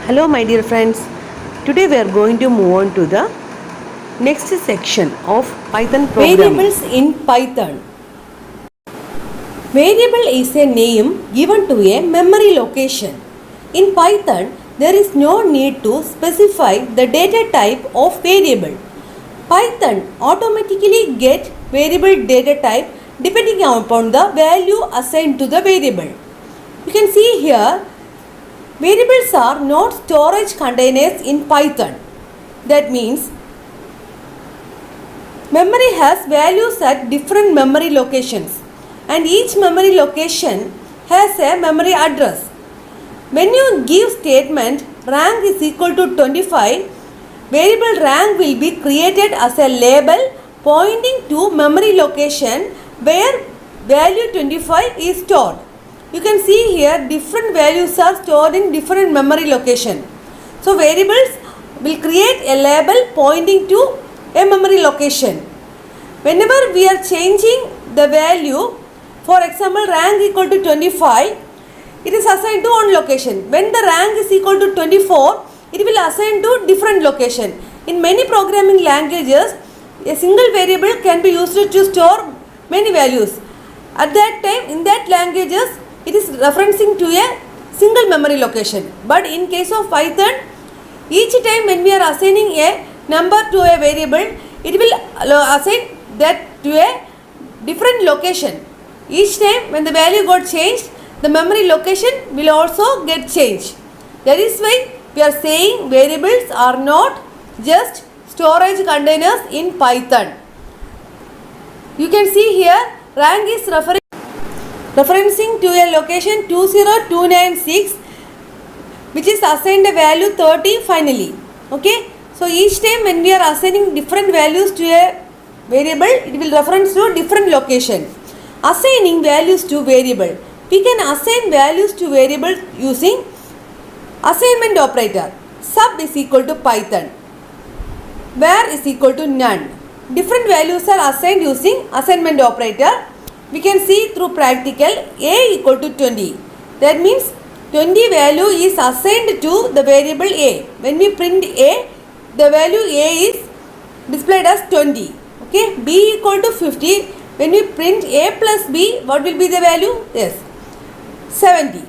Hello my dear friends, today we are going to move on to the next section of Python programming. Variables in Python. Variable is a name given to a memory location. In Python, there is no need to specify the data type of variable. Python automatically gets variable data type depending upon the value assigned to the variable. You can see here, variables are not storage containers in Python. That means memory has values at different memory locations and each memory location has a memory address. When you give statement rank is equal to 25, variable rank will be created as a label pointing to memory location where value 25 is stored. You can see here different values are stored in different memory location. So variables will create a label pointing to a memory location. Whenever we are changing the value, for example rank equal to 25, it is assigned to one location. When the rank is equal to 24, it will assign to different location. In many programming languages, a single variable can be used to store many values. At that time, in that languages, it is referencing to a single memory location. But in case of Python, each time when we are assigning a number to a variable, it will assign that to a different location. Each time when the value got changed, the memory location will also get changed. That is why we are saying variables are not just storage containers in Python. You can see here rank is referencing to a location 20296 which is assigned a value 30 finally. Okay. So each time when we are assigning different values to a variable, it will reference to different location. Assigning values to variable. We can assign values to variable using assignment operator. Sub is equal to Python. Where is equal to none. Different values are assigned using assignment operator. We can see through practical a equal to 20. That means 20 value is assigned to the variable a. When we print a, the value a is displayed as 20. Okay, b equal to 50. When we print a plus b, what will be the value? Yes, 70.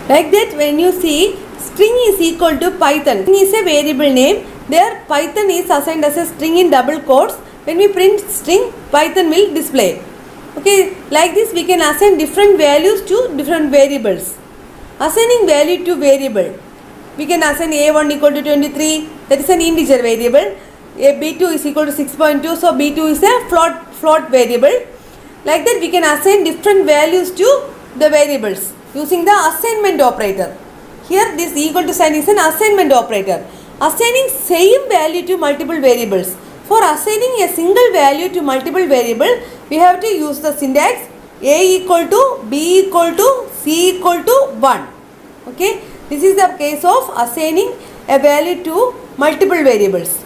Like that, when you see string is equal to Python, string is a variable name. There Python is assigned as a string in double quotes. When we print string, Python will display. Okay, like this we can assign different values to different variables. Assigning value to variable. We can assign a1 equal to 23, that is an integer variable. b2 is equal to 6.2, so b2 is a float variable. Like that we can assign different values to the variables using the assignment operator. Here this equal to sign is an assignment operator. Assigning same value to multiple variables. For assigning a single value to multiple variable, we have to use the syntax a equal to b equal to c equal to 1. Okay, this is the case of assigning a value to multiple variables.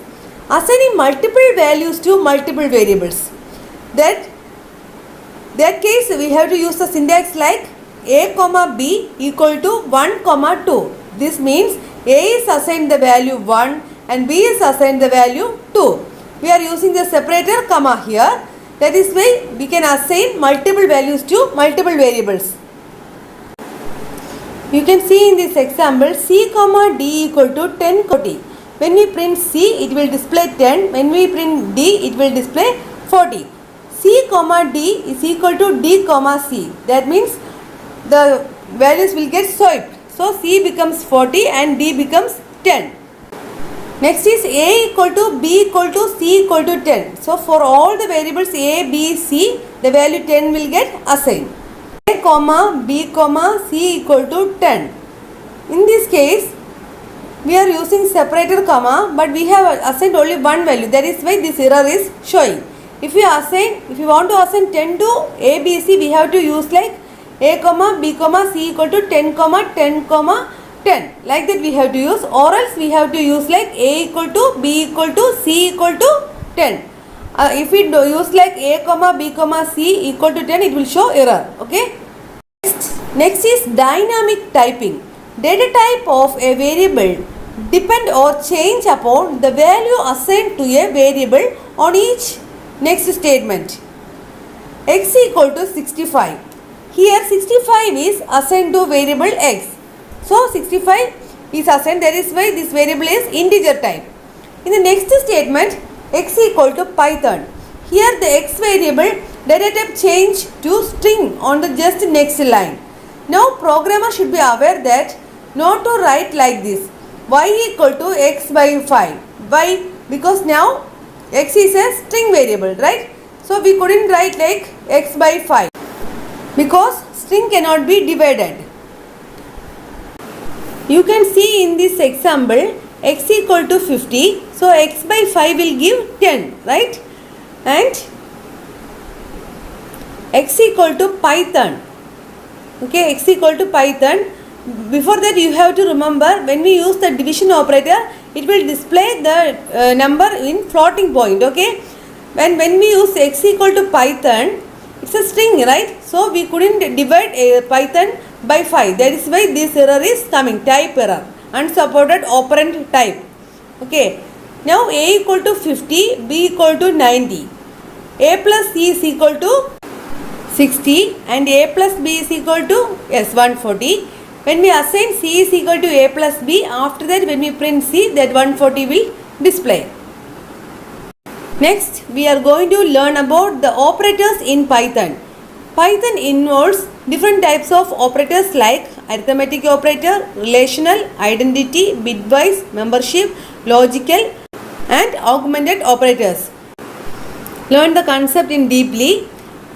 Assigning multiple values to multiple variables. That case we have to use the syntax like a comma b equal to 1 comma 2. This means a is assigned the value 1 and b is assigned the value 2. We are using the separator comma here. That is why we can assign multiple values to multiple variables. You can see in this example c comma d equal to 10 40. When we print c, it will display 10. When we print d, it will display 40. C comma d is equal to d comma c. That means the values will get swiped. So c becomes 40 and d becomes 10. Next is a equal to b equal to c equal to 10. So for all the variables a, b, c, the value 10 will get assigned. A comma b comma c equal to 10. In this case, we are using separator comma, but we have assigned only one value. That is why this error is showing. If you want to assign 10 to a, b, c, we have to use like a comma b comma c equal to 10 comma 10 comma 10. Like that we have to use, or else we have to use like a equal to b equal to c equal to 10. If we use like a comma b comma c equal to 10, it will show error. Okay. Next is dynamic typing. Data type of a variable depend or change upon the value assigned to a variable on each next statement. X equal to 65. Here 65 is assigned to variable x. So 65 is assigned, that is why this variable is integer type. In the next statement, x equal to Python. Here the x variable data type change to string on the just next line. Now programmer should be aware that not to write like this, y equal to x by 5. Why? Because now x is a string variable, right? So we couldn't write like x by 5 because string cannot be divided. You can see in this example x equal to 50. So x by 5 will give 10, right? And x equal to Python. Okay, x equal to Python. Before that you have to remember, when we use the division operator, it will display the number in floating point. Okay, when we use x equal to Python, it's a string, right? So we couldn't divide Python by 5. That is why this error is coming, type error, unsupported operand type. Okay, now a equal to 50, b equal to 90, a plus c is equal to 60 and a plus b is equal to 140. When we assign c is equal to a plus b, after that when we print c, that 140 will display. Next we are going to learn about the operators in Python. Python involves different types of operators like arithmetic operator, relational, identity, bitwise, membership, logical and augmented operators. Learn the concept in deeply.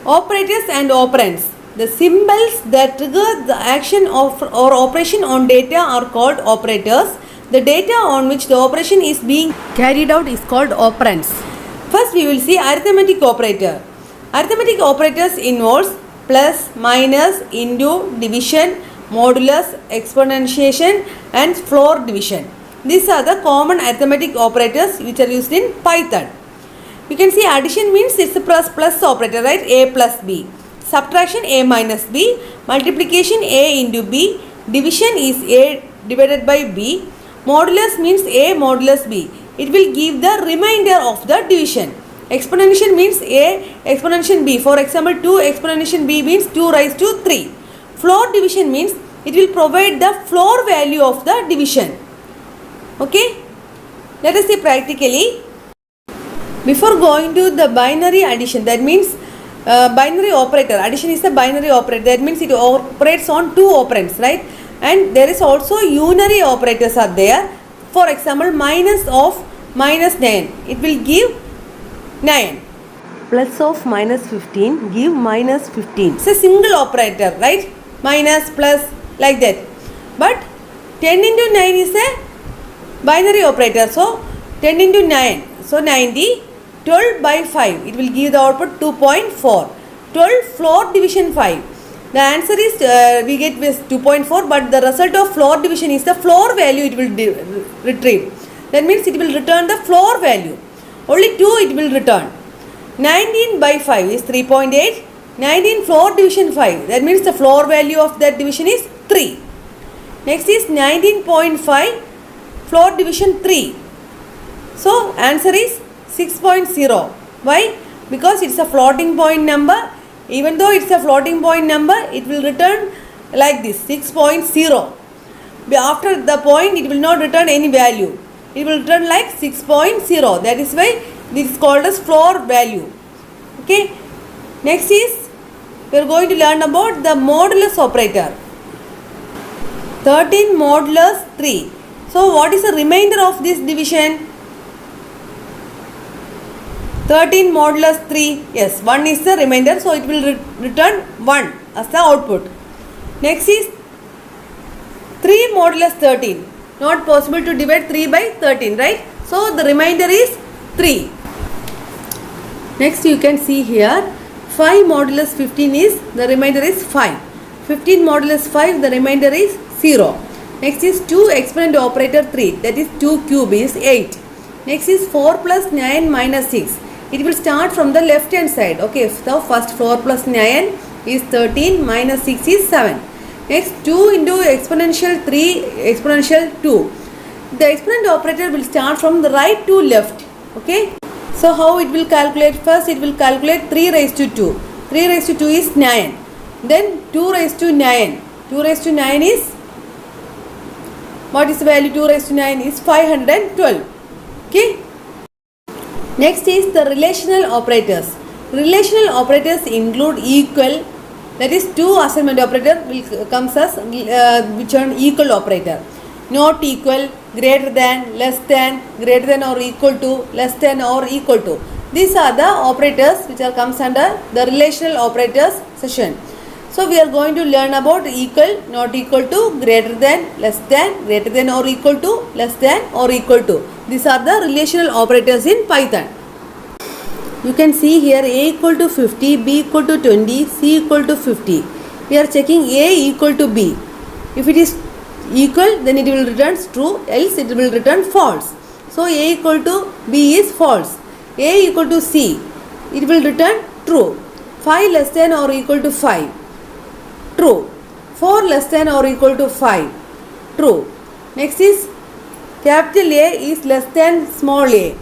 Operators and operands. The symbols that trigger the action of or operation on data are called operators. The data on which the operation is being carried out is called operands. First we will see arithmetic operator. Arithmetic operators involves plus, minus, into, division, modulus, exponentiation and floor division. These are the common arithmetic operators which are used in Python. You can see addition means it's a plus operator, right? A plus b. Subtraction a minus b. Multiplication a into b. Division is a divided by b. Modulus means a modulus b. It will give the remainder of the division. Exponentiation means a exponentiation b. For example, 2 exponentiation b means 2 raised to 3. Floor division means it will provide the floor value of the division. Okay? Let us see practically. Before going to the binary addition, that means binary operator. Addition is a binary operator. That means it operates on two operands, right? And there is also unary operators are there. For example, minus of minus 9. It will give 9. Plus of minus 15 give minus 15. It's a single operator, right? Minus, plus, like that. But 10 into 9 is a binary operator. So 10 into 9. So 90. 12 by 5, it will give the output 2.4. 12 floor division 5. The answer is we get with 2.4, but the result of floor division is the floor value it will retrieve. That means it will return the floor value. Only 2 it will return. 19 by 5 is 3.8. 19 floor division 5. That means the floor value of that division is 3. Next is 19.5 floor division 3. So answer is 6.0. Why? Because it's a floating point number. Even though it's a floating point number, it will return like this, 6.0. After the point, it will not return any value. It will return like 6.0. That is why this is called as floor value. Okay. Next is, we are going to learn about the modulus operator. 13 modulus 3. So what is the remainder of this division? 13 modulus 3, yes, 1 is the remainder, so it will return 1 as the output. Next is 3 modulus 13, not possible to divide 3 by 13, right? So the remainder is 3. Next you can see here, 5 modulus 15 is, the remainder is 5. 15 modulus 5, the remainder is 0. Next is 2 exponent operator 3, that is 2 cube is 8. Next is 4 plus 9 minus 6. It will start from the left hand side. Okay, so first 4 plus 9 is 13 minus 6 is 7. Next 2 into exponential 3 exponential 2. The exponent operator will start from the right to left. Okay. So how it will calculate? First it will calculate 3 raised to 2. 3 raised to 2 is 9. Then 2 raised to 9. 2 raised to 9 is, what is the value? 2 raised to 9 is 512. Okay. Next is the relational operators. Relational operators include equal, that is 2 assignment operator will comes as which are equal operator. Not equal, greater than, less than, greater than or equal to, less than or equal to. These are the operators which are comes under the relational operators session. So we are going to learn about equal, not equal to, greater than, less than, greater than or equal to, less than or equal to. These are the relational operators in Python. You can see here A equal to 50, B equal to 20, C equal to 50. We are checking A equal to B. If it is equal, then it will return true, else it will return false. So A equal to B is false. A equal to C, it will return true. 5 less than or equal to 5, true. 4 less than or equal to 5, true. Next is capital A is less than small a.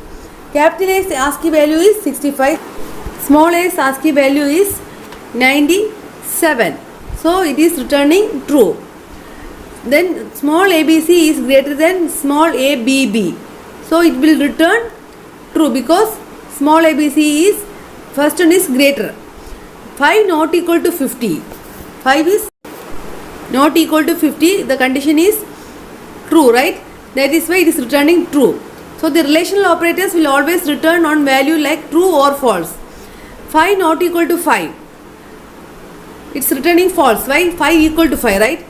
Capital A's ASCII value is 65. Small a's ASCII value is 97. So it is returning true. Then small abc is greater than small abb. So it will return true because small abc is, first one is greater. 5 not equal to 50. 5 is not equal to 50. The condition is true, right? That is why it is returning true. So the relational operators will always return on value like true or false. 5 not equal to 5. It's returning false. Why? 5 equal to 5, right?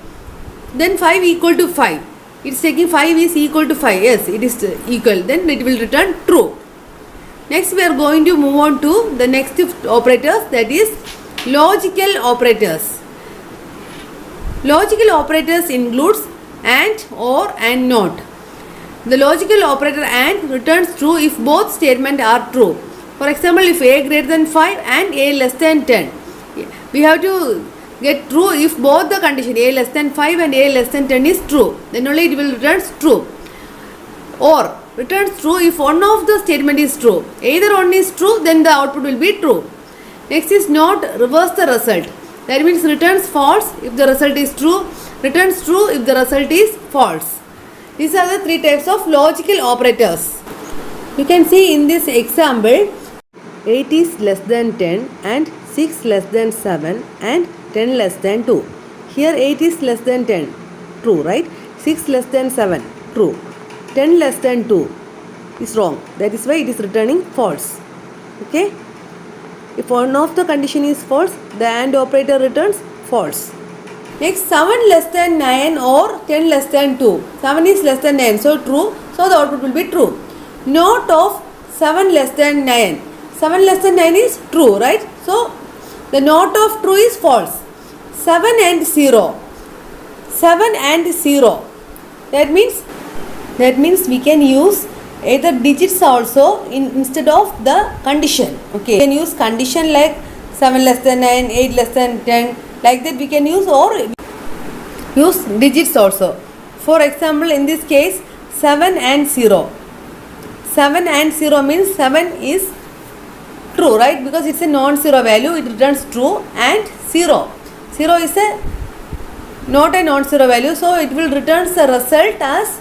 Then 5 equal to 5. It's taking 5 is equal to 5. Yes, it is equal. Then it will return true. Next we are going to move on to the next operators, that is logical operators. Logical operators includes and, or, and not. The logical operator and returns true if both statements are true. For example, if a greater than 5 and a less than 10, we have to get true if both the condition a less than 5 and a less than 10 is true. Then only it will return true. Or returns true if one of the statement is true. Either one is true, then the output will be true. Next is not, reverse the result. That means returns false if the result is true, returns true if the result is false. These are the 3 types of logical operators. You can see in this example, 8 is less than 10 and 6 less than 7 and 10 less than 2. Here 8 is less than 10, true, right? 6 less than 7, true. 10 less than 2 is wrong. That is why it is returning false. Okay? If one of the condition is false, the AND operator returns false. Next, 7 less than 9 or 10 less than 2. 7 is less than 9, so true. So the output will be true. Not of 7 less than 9. 7 less than 9 is true, right? So the not of true is false. 7 and 0. 7 and 0. That means we can use either digits also instead of the condition. Okay. We can use condition like 7 less than 9, 8 less than 10. Like that we can use, or use digits also. For example, in this case 7 and 0. 7 and 0 means 7 is true, right? Because it's a non-zero value, it returns true, and 0. 0 is not a non-zero value, so it will return the result as,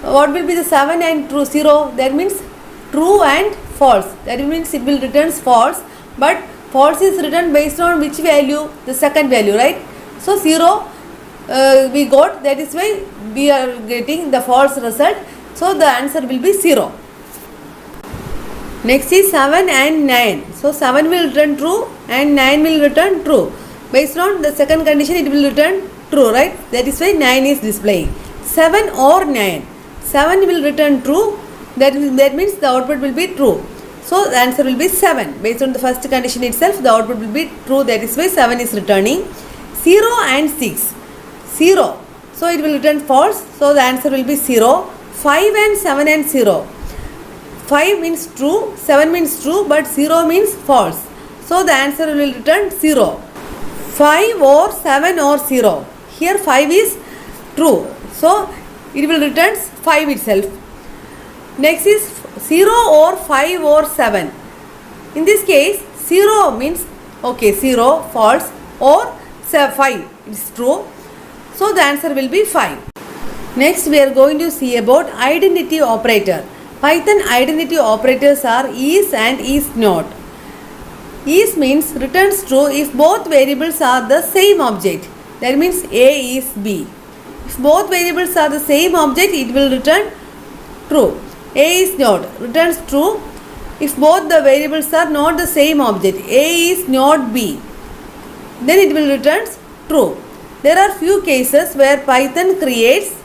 what will be the 7 and true? 0. That means true and false. That means it will return false, but false is written based on which value? The second value, right? So 0 we got, that is why we are getting the false result. So the answer will be 0. Next is 7 and 9. So 7 will return true and 9 will return true. Based on the second condition, it will return true, right? That is why 9 is displaying. 7 or 9. 7 will return true. That means the output will be true. So the answer will be 7. Based on the first condition itself, the output will be true. That is why 7 is returning. 0 and 6. 0. So it will return false. So the answer will be 0. 5 and 7 and 0. 5 means true, 7 means true, but 0 means false. So the answer will return 0. 5 or 7 or 0. here 5 is true. So it will return 5 itself. Next is 0 or 5 or 7. In this case 0 means okay, 0 false or 5 is true. So the answer will be 5. Next we are going to see about identity operator. Python identity operators are is and is not. Is means returns true if both variables are the same object. That means A is B. If both variables are the same object, it will return true. A is not returns true if both the variables are not the same object. A is not B. Then it will return true. There are few cases where Python creates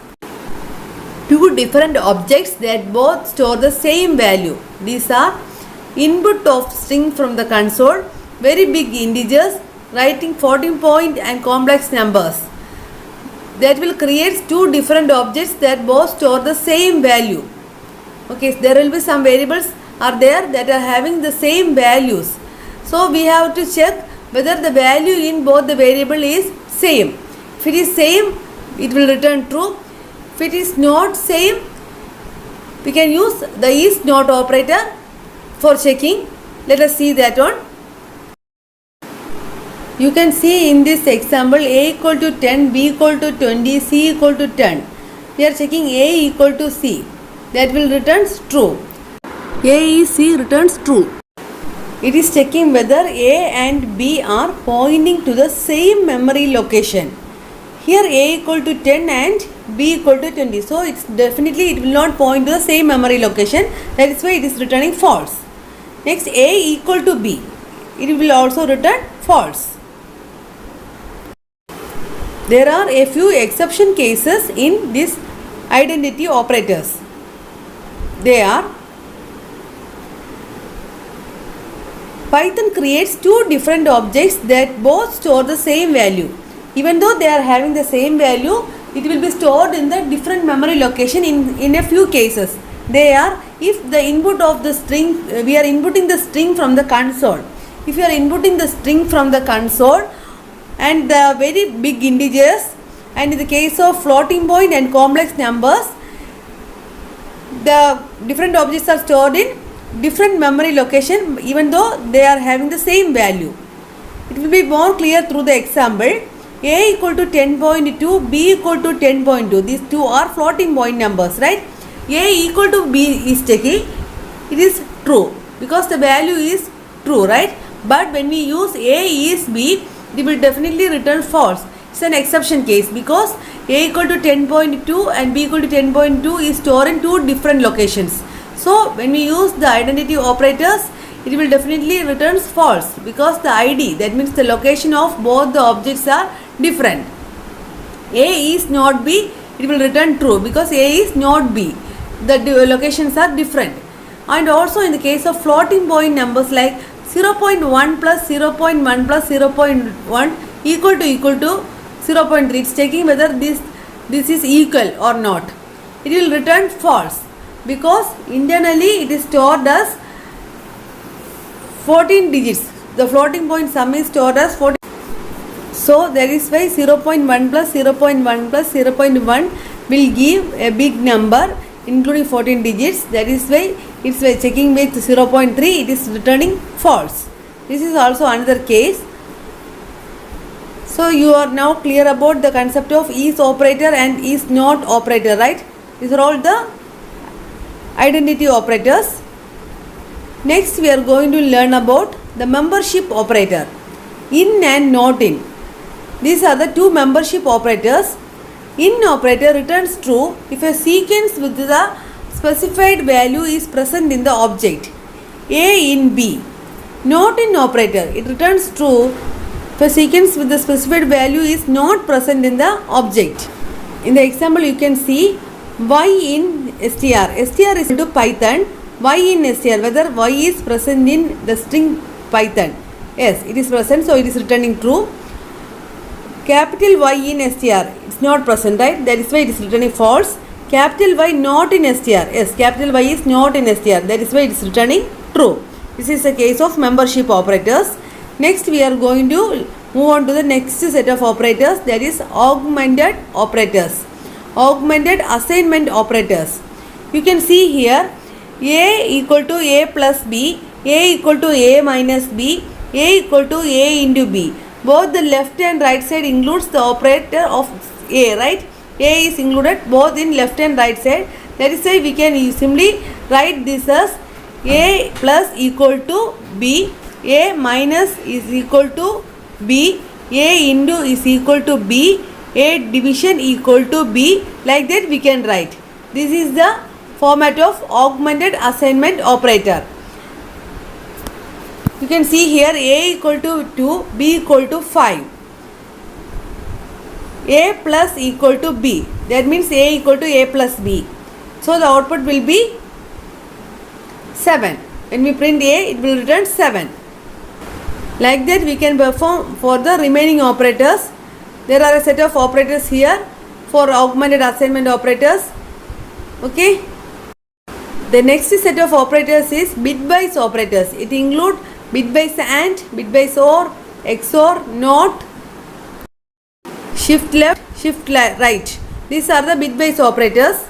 two different objects that both store the same value. These are input of string from the console, very big integers, writing floating point and complex numbers. That will create two different objects that both store the same value. Okay, there will be some variables are there that are having the same values. So we have to check whether the value in both the variable is same. If it is same, it will return true. If it is not same, we can use the is not operator for checking. Let us see that one. You can see in this example A equal to 10, B equal to 20, C equal to 10. We are checking A equal to C. That will returns true. A is C returns true. It is checking whether A and B are pointing to the same memory location. Here A equal to 10 and B equal to 20. So it's definitely it will not point to the same memory location. That is why it is returning false. Next A equal to B. It will also return false. There are a few exception cases in this identity operators. They are Python creates two different objects that both store the same value. Even though they are having the same value, it will be stored in the different memory location in a few cases. They are if the input of the string, we are inputting the string from the console. If you are inputting the string from the console and the very big integers, and in the case of floating point and complex numbers, the different objects are stored in different memory location even though they are having the same value. It will be more clear through the example. A equal to 10.2, B equal to 10.2. These two are floating point numbers, right? A equal to B is taking, it is true because the value is true, right? But when we use A is B, it will definitely return false. It's an exception case because A equal to 10.2 and B equal to 10.2 is stored in two different locations. So when we use the identity operators, it will definitely return false because the ID, that means the location of both the objects are different. A is not B, it will return true because A is not B. The locations are different. And also in the case of floating point numbers like 0.1 plus 0.1 plus 0.1 equal to 0.3, it's checking whether this is equal or not. It will return false because internally it is stored as 14 digits. The floating point sum is stored as 14. So that is why 0.1 plus 0.1 plus 0.1 will give a big number including 14 digits. That is why it's checking with 0.3, it is returning false. This is also another case. So you are now clear about the concept of is operator and is not operator, right? These are all the identity operators. Next we are going to learn about the membership operator, in and not in. These are the two membership operators. In operator returns true if a sequence with the specified value is present in the object A in B. Not in operator, it returns true if a sequence with the specified value is not present in the object. In the example you can see y in str. Str is equal to Python y in str, whether y is present in the string Python. Yes, it is present, so it is returning true. Capital Y in str, it's not present, right? That is why it is returning false. Capital Y not in str, yes, capital Y is not in str, that is why it is returning true. This is a case of membership operators. Next we are going to move on to the next set of operators, that is augmented operators, augmented assignment operators. You can see here a equal to a plus b, a equal to a minus b, a equal to a into b. Both the left and right side includes the operator of a, right? A is included both in left and right side. That is why we can simply write this as a plus equal to b, a minus is equal to b, a into is equal to b, a division equal to b. Like that we can write. This is the format of augmented assignment operator. You can see here a equal to 2, b equal to 5. A plus equal to b. That means a equal to a plus b. So the output will be 7. When we print a, it will return 7. Like that we can perform for the remaining operators. There are a set of operators here for augmented assignment operators. Okay. The next set of operators is bitwise operators. It includes bitwise AND, bitwise OR, XOR, NOT, shift left, shift right. These are the bitwise operators.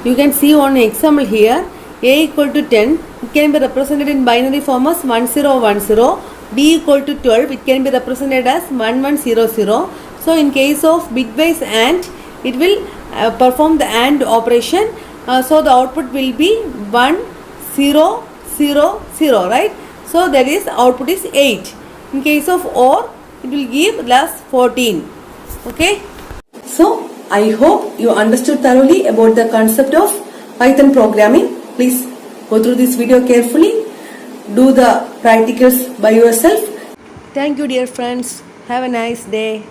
You can see one example here. A equal to 10, it can be represented in binary form as 1010. B equal to 12, it can be represented as 1100. So in case of bitwise AND, it will perform the AND operation. So the output will be 1000, right? So that is output is 8. In case of OR, it will give last 14. Okay. So I hope you understood thoroughly about the concept of Python programming. Please go through this video carefully. Do the practicals by yourself. Thank you, dear friends. Have a nice day.